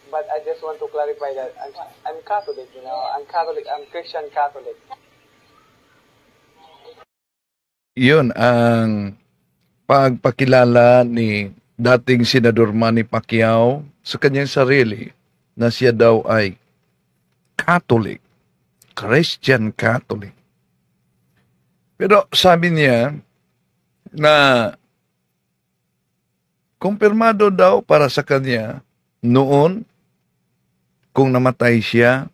But I just want to clarify that I'm Catholic, I'm Catholic, I'm Christian Catholic. Yun ang pagpakilala ni dating Senador Manny Pacquiao sa kanyang sarili na siya daw ay Catholic, Christian Catholic. Pero sabi niya na kumpirmado daw para sa kanya noon kung namatay siya,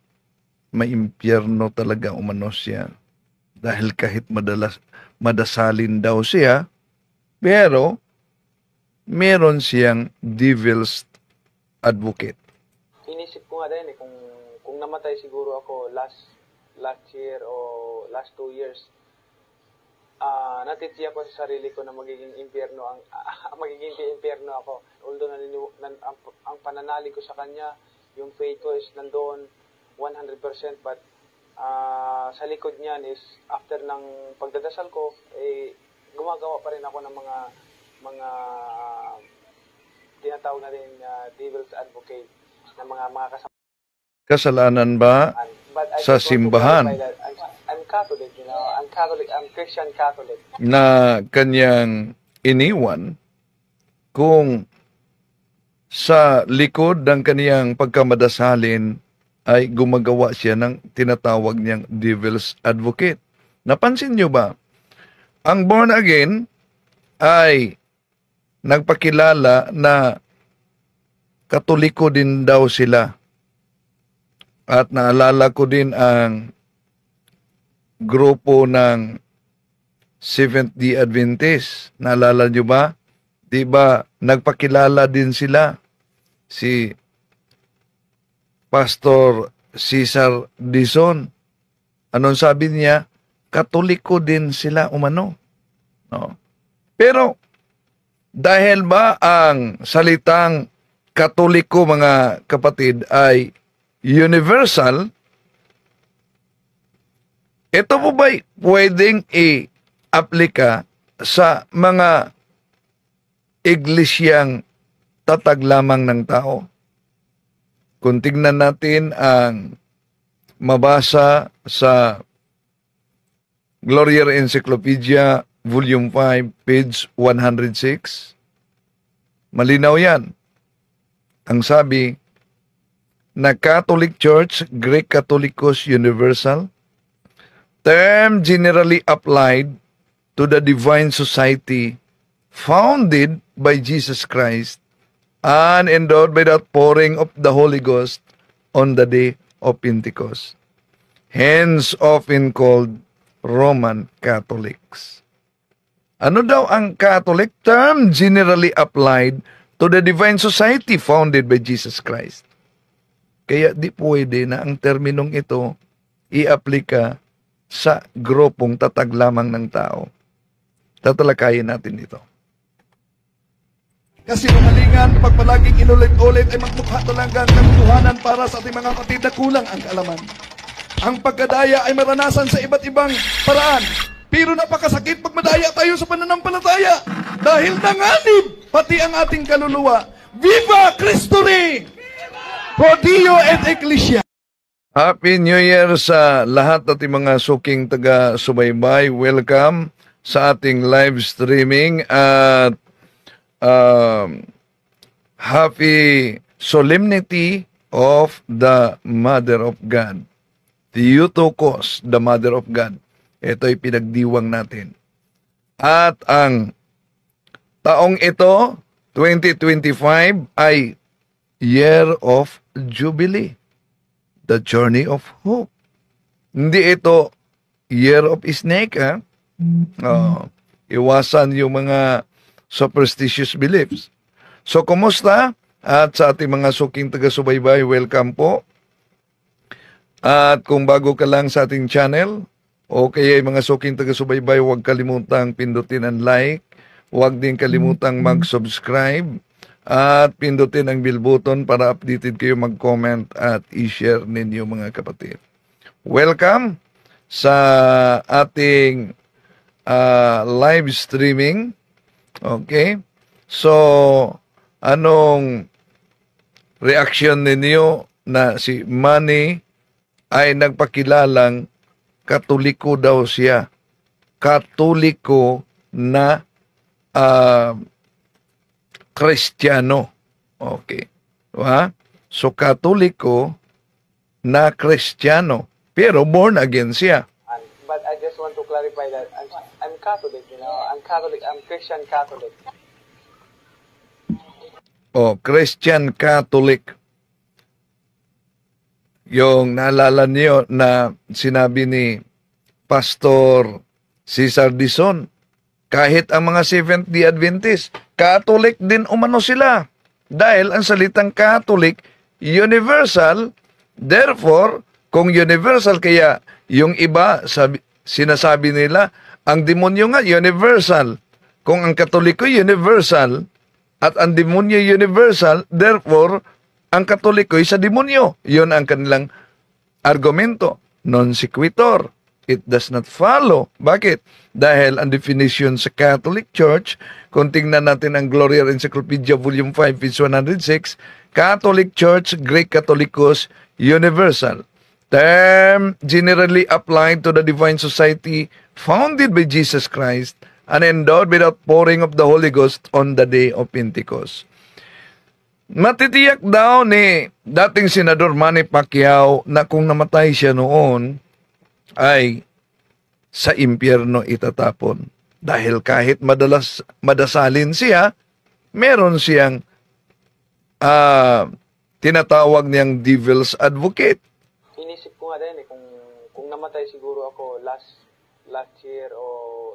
may impyerno talaga umano siya. Dahil kahit madasalin daw siya, pero meron siyang devil's advocate. Inisip ko nga din kung namatay siguro ako last year o last 2 years, natitiya ko sa sarili ko na magiging impyerno magiging impyerno ako. Although ang pananalig ko sa kanya, yung faith ko is nandoon 100%, but sa likod niyan is after ng pagdadasal ko, gumagawa pa rin ako ng mga tinatawag na rin devil's advocate ng mga kasama. Kasalanan ba sa simbahan I'm Catholic, I'm Catholic, I'm Christian Catholic, na kanyang iniwan kung sa likod ng kaniyang pagkamadasalin ay gumagawa siya ng tinatawag niyang devil's advocate? Napansin niyo ba? Ang born again ay nagpakilala na Katoliko din daw sila. At naalala ko din ang grupo ng Seventh-day Adventist. Naalala niyo ba? Di ba nagpakilala din sila? Si Pastor Cesar Dizon. Anong sabi niya? Katoliko din sila umano. No? Pero dahil ba ang salitang Katoliko, mga kapatid, ay universal, ito po ba'y pwedeng i-aplika sa mga iglesyang tatag lamang ng tao? Kung tignan natin ang mabasa sa Gloria's Encyclopedia, Volume 5, page 106, malinaw yan. Ang sabi, na Catholic Church, Greek Catholicos Universal, term generally applied to the divine society founded by Jesus Christ and endowed by the outpouring of the Holy Ghost on the day of Pentecost. Hence often called Roman Catholics. Ano daw ang Catholic? Term generally applied to the divine society founded by Jesus Christ. Kaya di pwede na ang terminong ito i-aplika sa grupong tatag lamang ng tao. Tatalakayin natin ito. Kasi umalingan, pag palaging inulit-ulit ay magmukha talagang katotohanan para sa ating mga kapatid na kulang ang kaalaman. Ang pagkadaya ay maranasan sa iba't ibang paraan. Pero napakasakit pag madaya tayo sa pananampalataya. Dahil nanganib pati ang ating kaluluwa. Viva Cristo Rey! Pro Dio et Ecclesia! Happy New Year sa lahat ating mga suking taga-subaybay. Welcome sa ating live streaming at happy solemnity of the Mother of God. Theotokos, the Mother of God. Ito'y pinagdiwang natin. At ang taong ito, 2025, ay Year of Jubilee. The Journey of Hope. Hindi ito Year of Snake, ha? Iwasan yung mga superstitious beliefs. So, kumusta? At sa ating mga suking taga-subaybay, welcome po. At kung bago ka lang sa ating channel, o kaya mga suking taga-subaybay, huwag kalimutang pindutin ang like, huwag din kalimutang mag-subscribe, at pindutin ang bell button para updated kayo mag-comment at i-share ninyo mga kapatid. Welcome sa ating live streaming. Okay? So, anong reaksyon ninyo na si Manny ay nagpakilalang Katoliko daw siya. Katoliko na Kristiyano. Okay. Diba? So, Katoliko na Kristiyano. Pero born again siya. But I just want to clarify that I'm Catholic, you know. I'm Catholic. I'm Christian Catholic. O, Christian Catholic. Yung naalala niyo na sinabi ni Pastor Cesar Dizon, kahit ang mga Seventh-day Adventist, Catholic din umano sila. Dahil ang salitang Catholic, universal, therefore, kung universal, kaya yung iba, sinasabi nila, ang demonyo nga, universal. Kung ang Katoliko, universal, at ang demonyo, universal, therefore, ang Katoliko ay sa demonyo. Yun ang kanilang argumento. Non sequitur. It does not follow. Bakit? Dahil ang definition sa Catholic Church, kung tingnan natin ang Gloria Encyclopedia Volume 5, page 106, Catholic Church, Greek Catholicos, universal. Term generally applied to the divine society founded by Jesus Christ and endowed without pouring of the Holy Ghost on the day of Pentecost. Matitiyak daw ni dating Senador Manny Pacquiao na kung namatay siya noon, ay sa impyerno itatapon. Dahil kahit madasalin siya, meron siyang tinatawag niyang devil's advocate. Inisip ko nga din kung namatay siguro ako last year o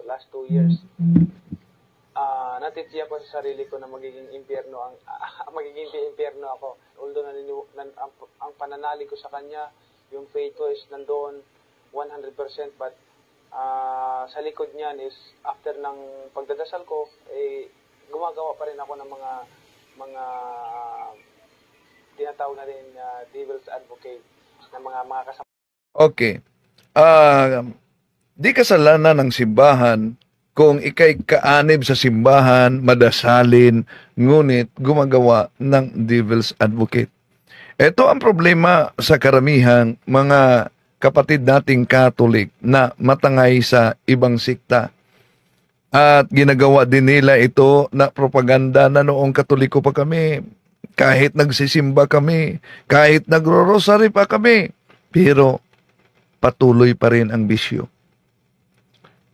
last 2 years, natitiyak ko sa sarili ko na magiging impyerno magiging impyerno ako. Although ang pananalig ko sa kanya, yung faith ko is nandoon 100%, but sa likod niyan is after ng pagdadasal ko, gumagawa pa rin ako ng mga tinatawag na rin devil's advocate ng mga kasama. Okay. Di kasalanan ng simbahan kung ikay kaanib sa simbahan, madasalin, ngunit gumagawa ng devil's advocate. Ito ang problema sa karamihang mga kapatid nating Catholic na matangay sa ibang sikta. At ginagawa din nila ito na propaganda na noong Katoliko pa kami. Kahit nagsisimba kami, kahit nagro-rosary pa kami, pero patuloy pa rin ang bisyo.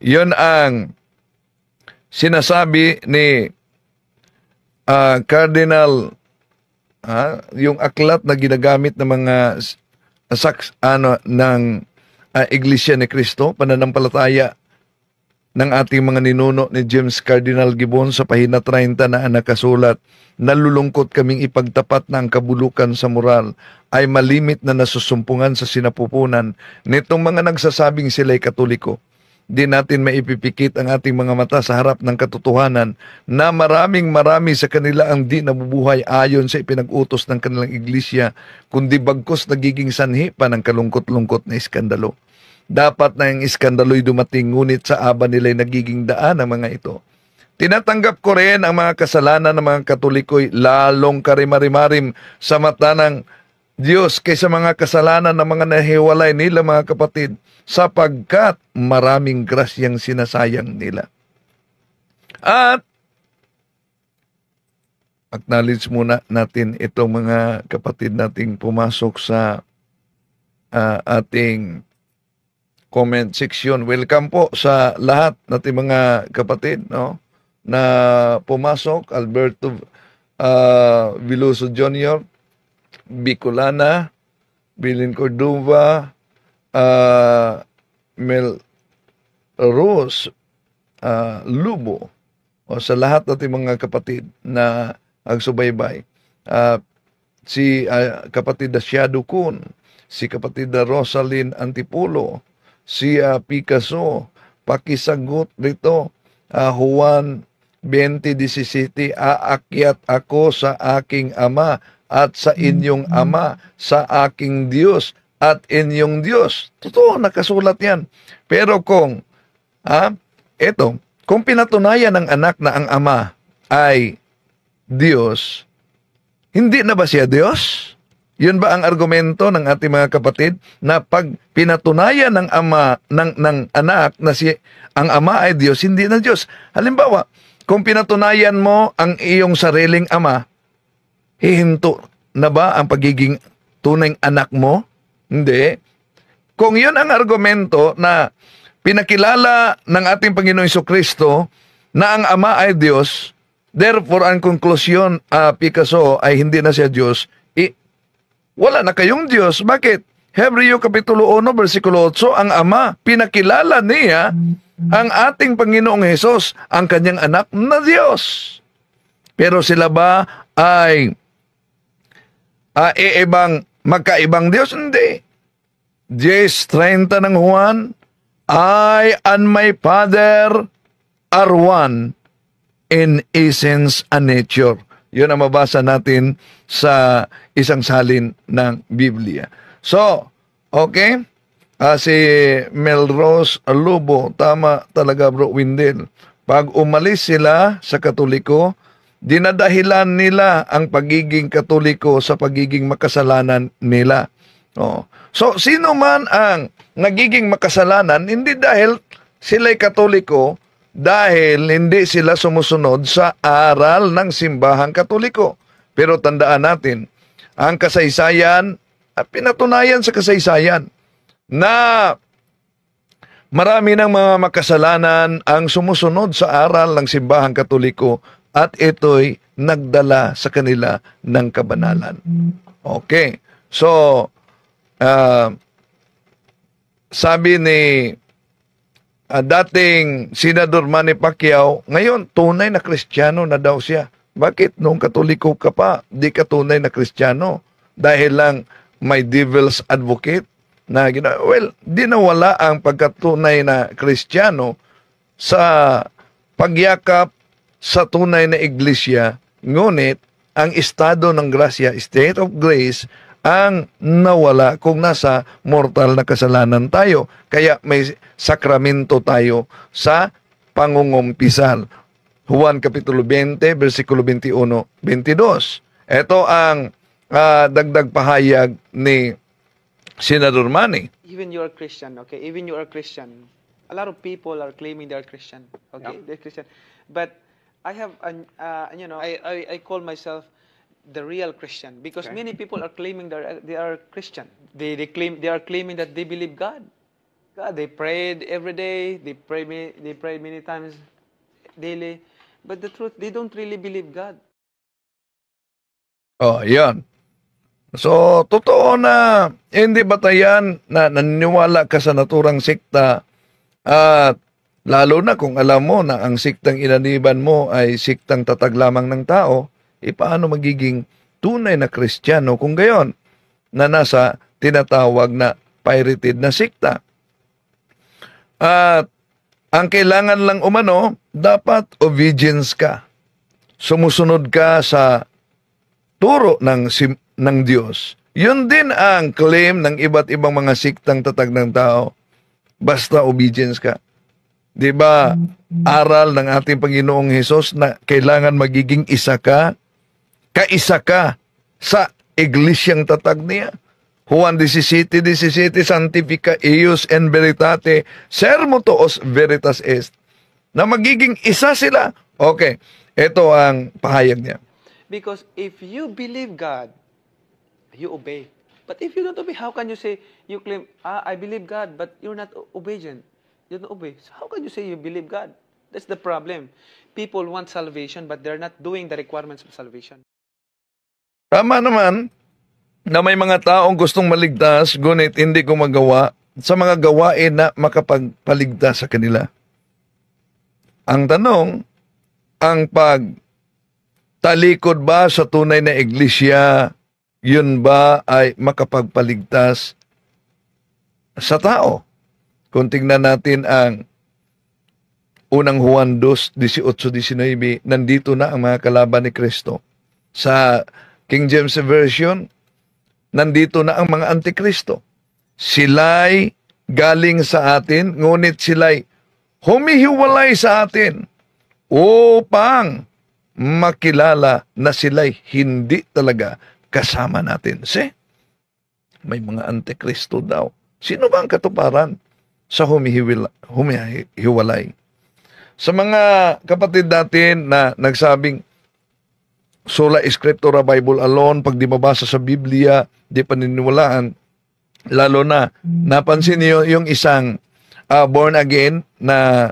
Yun ang sinasabi ni Cardinal, yung aklat na ginagamit ng mga ng Iglesia ni Cristo, pananampalataya ng ating mga ninuno ni James Cardinal Gibbon sa pahina 30 na nakasulat, nalulungkot kaming ipagtapat na ang kabulukan sa moral ay malimit na nasusumpungan sa sinapupunan nitong mga nagsasabing sila'y Katoliko. Di natin maipipikit ang ating mga mata sa harap ng katotohanan na marami sa kanila ang di nabubuhay ayon sa ipinag-utos ng kanilang iglesia, kundi bagkus nagiging sanhi pa ng kalungkot-lungkot na iskandalo. Dapat na yung iskandalo'y dumating, ngunit sa aba nila'y nagiging daan ang mga ito. Tinatanggap ko rin ang mga kasalanan ng mga Katoliko'y lalong karimarimarim sa mata ng Diyos kaysa mga kasalanan ng mga nahiwalay nila mga kapatid, sapagkat maraming grasyang sinasayang nila. At acknowledge muna natin itong mga kapatid nating pumasok sa ating comment section. Welcome po sa lahat nating mga kapatid, no, na pumasok. Alberto Veloso Jr., Bicolana, Bilin Cordova, Mel Rose, Lubo, o sa lahat nating mga kapatid na agsubaybay. Si kapatid na Shadow Kun, si kapatid na Rosalyn Antipulo, si Picasso, pakisagot rito, Juan 20:17, aakyat ako sa aking ama at sa inyong ama, sa aking Diyos at inyong Diyos. Totoo, nakasulat yan. Pero kung, kung pinatunayan ng anak na ang ama ay Diyos, hindi na ba siya Diyos? Yun ba ang argumento ng ating mga kapatid na pag pinatunayan ng ama ng anak na si ang ama ay Diyos, hindi na Diyos? Halimbawa, kung pinatunayan mo ang iyong sariling ama, hihinto na ba ang pagiging tunay anak mo? Hindi. Kung yun ang argumento na pinakilala ng ating Panginoong Jesucristo na ang ama ay Diyos, therefore ang konklusyon, Picasso ay hindi na siya Diyos, wala na kayong Diyos. Bakit? Hebreo Kapitulo 1, versikulo 8, ang Ama, pinakilala niya ang ating Panginoong Hesus, ang kanyang anak na Diyos. Pero sila ba ay magkaibang Diyos? Hindi. 10:30 ng Juan, I and my Father are one in essence and nature. Yun ang mabasa natin sa isang salin ng Biblia. So, okay? Si Melrose Lubo, tama talaga bro Windel. Pag umalis sila sa Katoliko, dinadahilan nila ang pagiging Katoliko sa pagiging makasalanan nila. Oh. So, sino man ang nagiging makasalanan, hindi dahil sila'y Katoliko, dahil hindi sila sumusunod sa aral ng simbahang Katoliko. Pero tandaan natin, ang kasaysayan, pinatunayan sa kasaysayan, na marami ng mga makasalanan ang sumusunod sa aral ng simbahang Katoliko at ito'y nagdala sa kanila ng kabanalan. Okay. So, sabi ni dating Senador Manny Pacquiao, ngayon tunay na Kristiyano na daw siya. Bakit nung Katoliko ka pa, di ka tunay na Kristiyano? Dahil lang may devil's advocate na di nawala ang pagkatunay na Kristiyano sa pagyakap sa tunay na iglesia, ngunit ang estado ng grasya, state of grace, ang nawala kung nasa mortal na kasalanan tayo. Kaya may sakramento tayo sa pangungumpisal. Juan Kapitulo 20, versikulo 21, 22. Ito ang dagdag pahayag ni Senador Manny. Even you are Christian, okay? Even you are Christian. A lot of people are claiming they are Christian, okay? Yeah. They're Christian. But I have, I call myself the real Christian because many people are claiming they are Christian. They are claiming that they believe God. They prayed every day. They prayed many times daily. But the truth, they don't really believe God. Oh, yan. So, totoo na hindi batayan na naniniwala ka sa naturang sikta at lalo na kung alam mo na ang siktang inaniban mo ay siktang tatag lamang ng tao, paano magiging tunay na Kristiyano kung gayon na nasa tinatawag na pirated na sikta? At ang kailangan lang umano, dapat obedience ka. Sumusunod ka sa turo ng Diyos. Yun din ang claim ng iba't ibang mga siktang tatag ng tao. Basta obedience ka. 'Di ba? Aral ng ating Panginoong Hesus na kailangan magiging isa ka, kaisa ka sa iglesyang tatag niya. Juan 17:17, Sanctifica eius en veritate, sermo tuos veritas est. Na magiging isa sila. Okay, ito ang pahayag niya. Because if you believe God, you obey. But if you don't obey, how can you say, you claim, I believe God, but you're not obedient? You don't obey. So how can you say you believe God? That's the problem. People want salvation, but they're not doing the requirements of salvation. Tama naman na may mga taong gustong maligtas, ngunit hindi gumagawa sa mga gawain na makapagpaligtas sa kanila. Ang tanong, ang pagtalikod ba sa tunay na iglesia, yun ba ay makapagpaligtas sa tao? Kung tingnan natin ang unang Juan 2:18-19, nandito na ang mga kalaban ni Kristo. Sa King James Version, nandito na ang mga antikristo. Sila'y galing sa atin, ngunit sila'y humihiwalay sa atin upang makilala na sila'y hindi talaga kasama natin. May mga antikristo daw. Sino ba ang katuparan sa humihiwalay? Sa mga kapatid natin na nagsabing sola scriptura, Bible alone, pag di mabasa sa Biblia, di paniniwalaan, lalo na napansin niyo yung isang born again na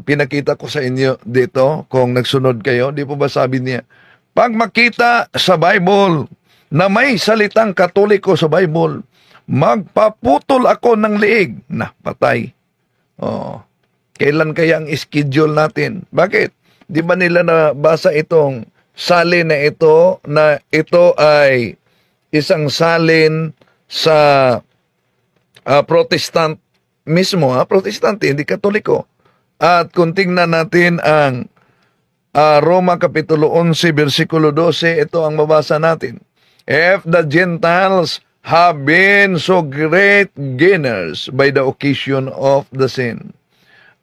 pinakita ko sa inyo dito, kung nagsunod kayo, di po ba sabi niya, pag makita sa Bible na may salitang Katoliko sa Bible, magpaputol ako ng liig. Patay. Kailan kaya ang schedule natin? Bakit? Di ba nila nabasa itong salin na ito ay isang salin sa Protestant mismo, Protestante, hindi Katoliko. At kung tingnan natin ang Roma Kapitulo 11, versikulo 12, ito ang mabasa natin. If the Gentiles have been so great gainers by the occasion of the sin,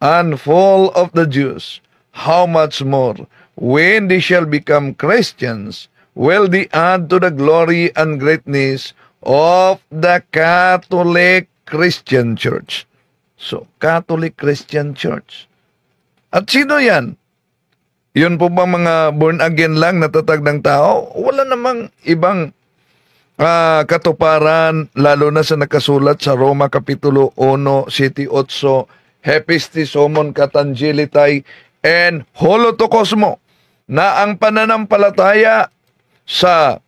and fall of the Jews, how much more, when they shall become Christians, will they add to the glory and greatness of the Catholic Christian Church. So, Catholic Christian Church. At sino yan? Yun po ba mga born again lang natatag ng tao? Wala namang ibang katuparan, lalo na sa nakasulat sa Roma Kapitulo 1, 7, 8, Hepistis homon katangelitay and holotokosmo, na ang pananampalataya sa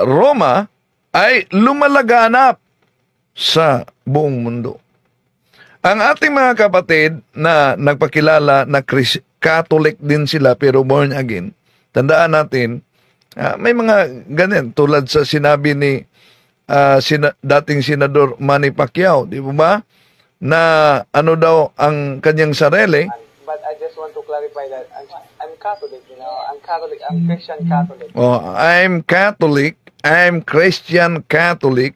Roma ay lumalaganap sa buong mundo. Ang ating mga kapatid na nagpakilala na Catholic din sila pero born again, tandaan natin, may mga ganyan tulad sa sinabi ni dating Senador Manny Pacquiao, di ba? Na ano daw ang kanyang sarili. But I just want to clarify that I'm Catholic, I'm Catholic, I'm Christian Catholic. I'm Catholic, I'm Christian Catholic.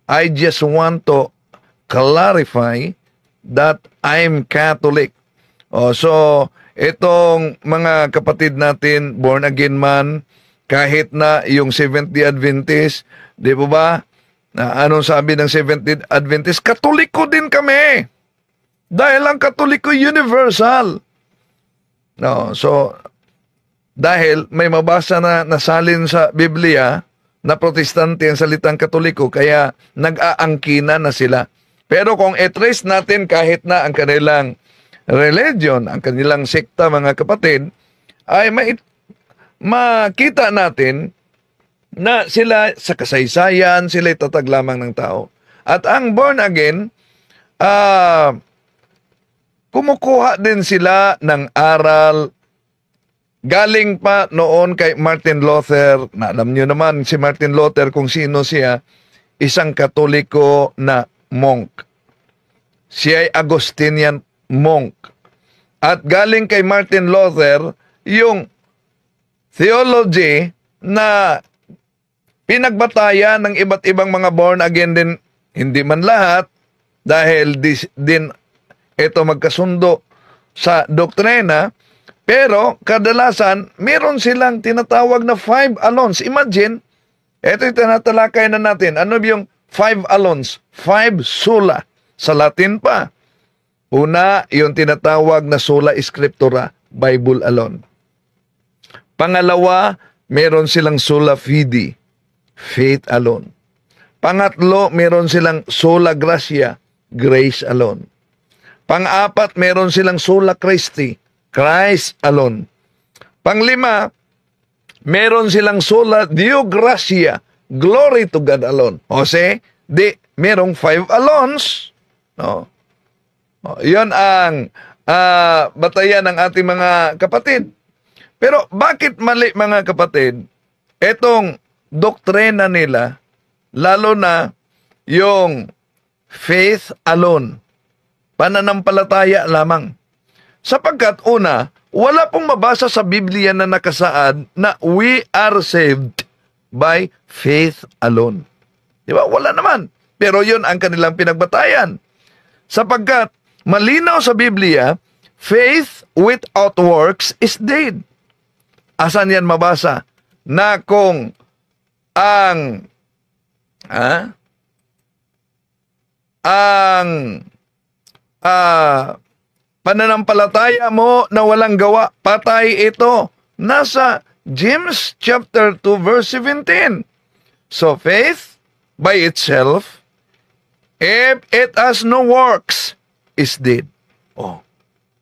I just want to clarify that I'm Catholic. So itong mga kapatid natin, born again man, kahit na yung Seventh-day Adventist, di ba? Anong sabi ng Seventh-day Adventist? Katoliko din kami. Dahil ang Katoliko universal. So, dahil may mabasa na nasalin sa Biblia na Protestante ang salitang Katoliko, kaya nag-aangkina na sila. Pero kung i-trace natin kahit na ang kanilang religion, ang kanilang sekta, mga kapatid, ay makita natin na sila sa kasaysayan, sila tatag lamang ng tao. At ang born again, kumukuha din sila ng aral galing pa noon kay Martin Luther. Na alam nyo naman si Martin Luther kung sino siya, isang Katoliko na monk. Siya ay Augustinian monk. At galing kay Martin Luther yung theology na pinagbatayan ng iba't ibang mga born again din, hindi man lahat, dahil din ito magkasundo sa doktrina, pero kadalasan meron silang tinatawag na 5 alons. Imagine, ito yung tinatalakay na natin. Ano yung 5 alons? 5 sola. Sa Latin pa. Una, yung tinatawag na sola scriptura, Bible alone. Pangalawa, meron silang sola fide, faith alone. Pangatlo, meron silang sola gratia, grace alone. Pang-apat, meron silang sola Christi, Christ alone. Panglima, meron silang sola Deo gratia, glory to God alone. Merong 5 alones. Yon ang batayan ng ating mga kapatid. Pero bakit mali, mga kapatid, etong doktrina nila, lalo na yung faith alone, pananampalataya lamang. Sapagkat una, wala pong mabasa sa Biblia na nakasaad na we are saved by faith alone. Di ba? Wala naman. Pero yun ang kanilang pinagbatayan. Sapagkat malinaw sa Biblia, faith without works is dead. Asan yan mabasa? Na kung ang pananampalataya mo na walang gawa, patay ito. Nasa James chapter 2 verse 17. So faith by itself, if it has no works, is dead. Oh.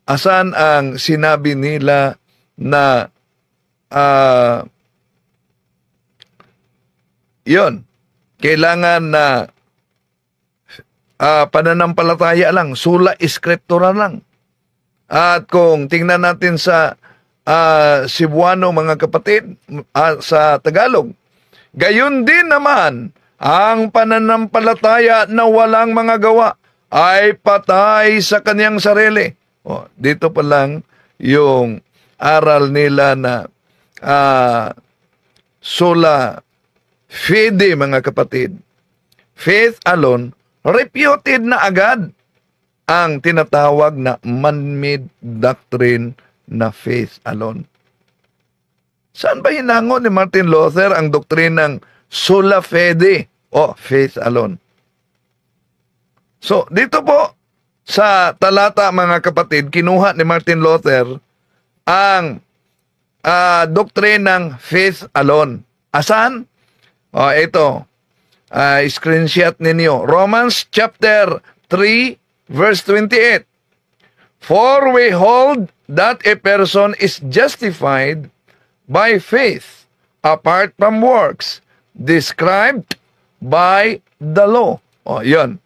Asan ang sinabi nila na yun, kailangan na pananampalataya lang, sola scriptura lang. At kung tingnan natin sa Cebuano, mga kapatid, sa Tagalog, gayon din naman, ang pananampalataya na walang mga gawa ay patay sa kanyang sarili. Dito pa lang yung aral nila na sola fide, mga kapatid. Faith alone, refuted na agad ang tinatawag na man-made doctrine na faith alone. Saan ba hinango ni Martin Luther ang doktrinang sola fide o faith alone? So, dito po sa talata, mga kapatid, kinuha ni Martin Luther ang doktrinang faith alone. Asan? Ito. Screenshot ninyo. Romans chapter 3 verse 28. For we hold that a person is justified by faith apart from works described by the law. Yun.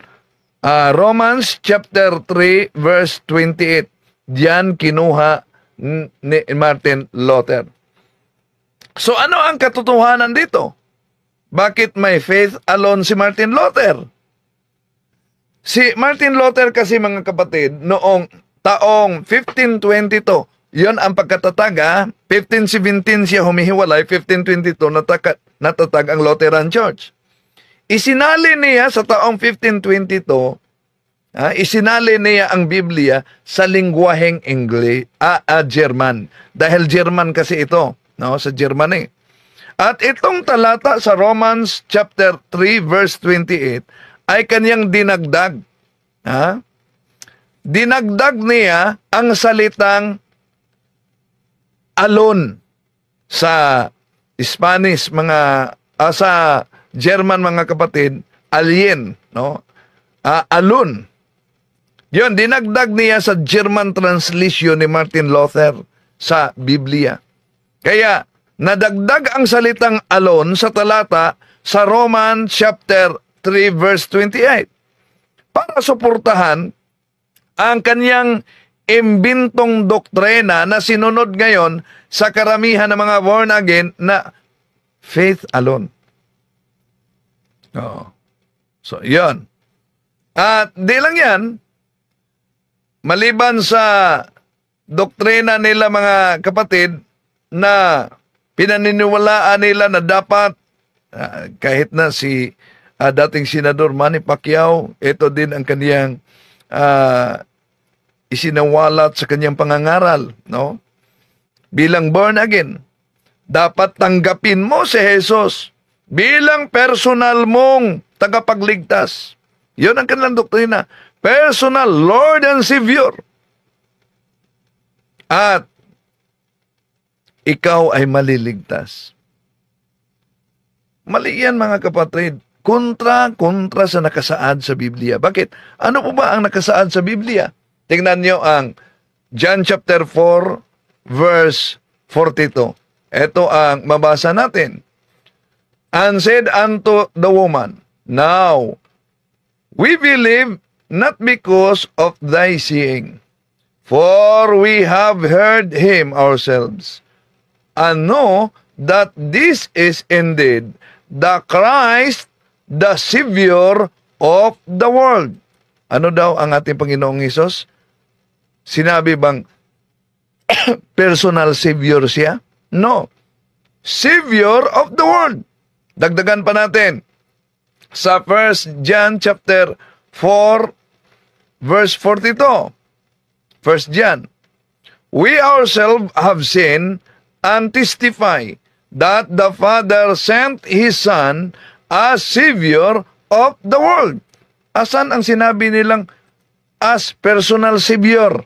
Romans chapter 3 verse 28. Diyan kinuha ni Martin Luther. So ano ang katotohanan dito? Bakit may faith alone si Martin Luther? Si Martin Luther kasi, mga kapatid, noong taong 1522, yon ang pagkatatag. 1517 siya humihiwalay, 1522 natatag ang Lutheran Church. Isinali niya sa taong 1522, isinali niya ang Biblia sa lingwaheng German. Dahil German kasi ito, no, sa Germany. At itong talata sa Romans chapter 3 verse 28 ay kanyang dinagdag. Dinagdag niya ang salitang alone sa Spanish, sa German, mga kapatid, alien, no? Alone. Yun, dinagdag niya sa German translation ni Martin Luther sa Biblia. Kaya nadagdag ang salitang alone sa talata sa Roman chapter 3 verse 28 para suportahan ang kanyang imbintong doktrina na sinunod ngayon sa karamihan ng mga born again na faith alone. So, yun. At di lang yan, maliban sa doktrina nila, mga kapatid, na pinaniniwalaan nila na dapat kahit na si dating Senador Manny Pacquiao, ito din ang kaniyang isinawalat sa kanyang pangangaral, no? Bilang born again, dapat tanggapin mo si Jesus bilang personal mong tagapagligtas. Yun ang kanilang doktrina. Personal Lord and Savior. At ikaw ay maliligtas. Mali yan, mga kapatid. Kontra sa nakasaad sa Biblia. Bakit? Ano po ba ang nakasaad sa Biblia? Tingnan nyo ang John chapter 4 verse 42. Ito ang mabasa natin. And said unto the woman, Now, we believe not because of thy seeing, for we have heard him ourselves, and know that this is indeed the Christ, the Savior of the world. Ano daw ang ating Panginoong Hesus? Sinabi bang personal Savior siya? No. Savior of the world. Dagdagan pa natin sa 1 John chapter 4 verse 42. 1 John we ourselves have seen and testify that the Father sent His Son as Savior of the world. Asan ang sinabi nilang as personal Savior?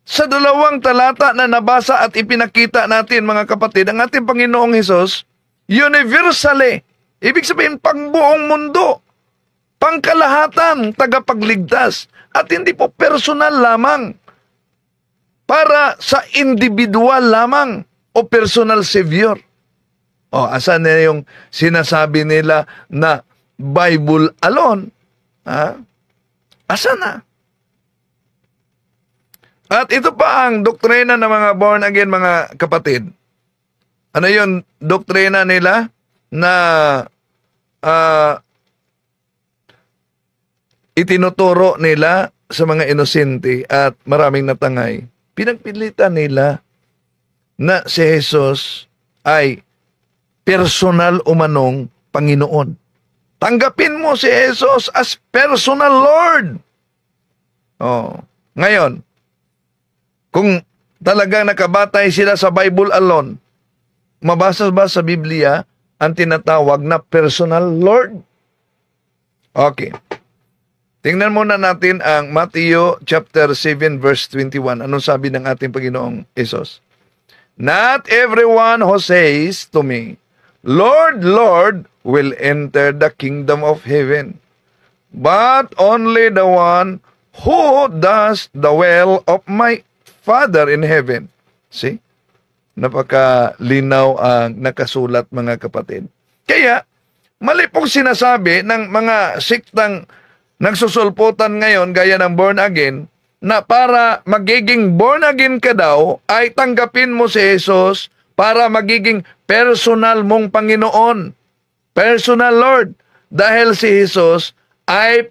Sa dalawang talata na nabasa at ipinakita natin, mga kapatid, ang ating Panginoong Hesus, universally, ibig sabihin pangbuong mundo, pangkalahatan, tagapagligtas, at hindi po personal lamang, para sa individual lamang o personal Savior. O, asan na yung sinasabi nila na Bible alone? Ha? Asan na? At ito pa ang doktrina ng mga born again, mga kapatid. Ano yun doktrina nila na itinuturo nila sa mga inosente at maraming natangay? Pinagpilitan nila na si Jesus ay personal umanong Panginoon. Tanggapin mo si Jesus as personal Lord. Oh, ngayon, kung talagang nakabatay sila sa Bible alone, mabasa ba sa Biblia ang tinatawag na personal Lord? Okay. Tingnan muna natin ang Matthew chapter 7 verse 21. Anong sabi ng ating Panginoong Hesus? Not everyone who says to me, Lord, Lord, will enter the kingdom of heaven, but only the one who does the will of my Father in heaven. See? Napakalinaw ang nakasulat, mga kapatid. Kaya, mali pong sinasabi ng mga siktang nagsusulputan ngayon, gaya ng born again, na para magiging born again ka daw, ay tanggapin mo si Jesus para magiging personal mong Panginoon. Personal Lord. Dahil si Jesus ay,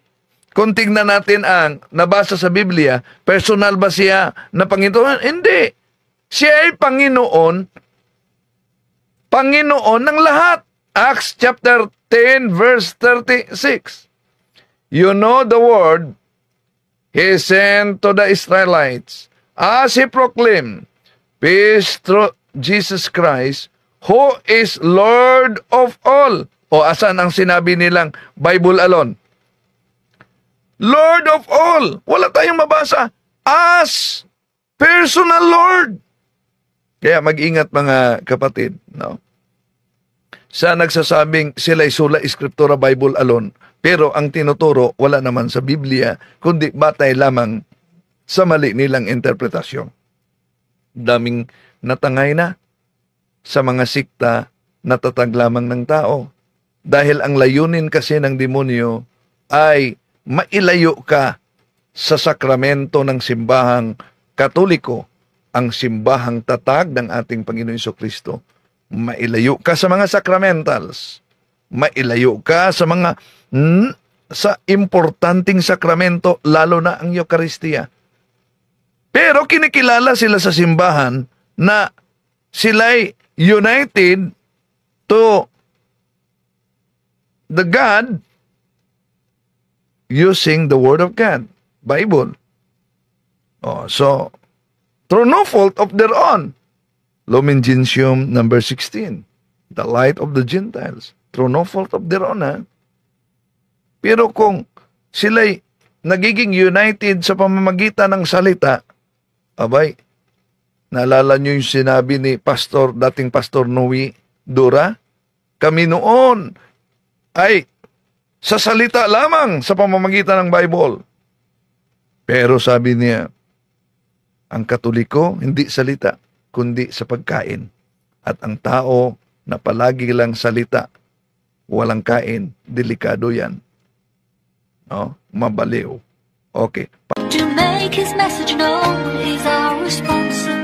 kung tignan natin ang nabasa sa Biblia, personal ba siya na Panginoon? Hindi. Siya ay Panginoon, Panginoon ng lahat. Acts chapter 10 verse 36. You know the word He sent to the Israelites as He proclaimed peace through Jesus Christ, who is Lord of all. O asan ang sinabi nilang Bible alone? Lord of all. Wala tayong mabasa. As personal Lord. Kaya mag-ingat, mga kapatid. No? Sa nagsasabing sila'y sula Eskriptura Bible alone, pero ang tinuturo wala naman sa Biblia, kundi batay lamang sa mali nilang interpretasyon. Daming natangay na sa mga sikta, natatag lamang ng tao. Dahil ang layunin kasi ng demonyo ay mailayo ka sa sakramento ng simbahang Katoliko, ang simbahang tatag ng ating Panginoon Jesucristo. Mailayo ka sa mga sacramentals. Mailayo ka sa mga sa importanteng sakramento, lalo na ang Eucharistia. Pero kinikilala sila sa simbahan na sila'y united to the God using the Word of God, Bible. Oh, so, through no fault of their own. Lumen Gentium number 16, the light of the Gentiles. Through no fault of their own, ha? Pero kung sila'y nagiging united sa pamamagitan ng salita, abay, naalala nyo yung sinabi ni dating Pastor Noe Dura? Kami noon ay sa salita lamang sa pamamagitan ng Bible. Pero sabi niya, ang Katoliko, hindi salita, kundi sa pagkain. At ang tao na palagi lang salita, walang kain, delikado yan. No? Mabaliw. Okay. To make His message known is our responsibility.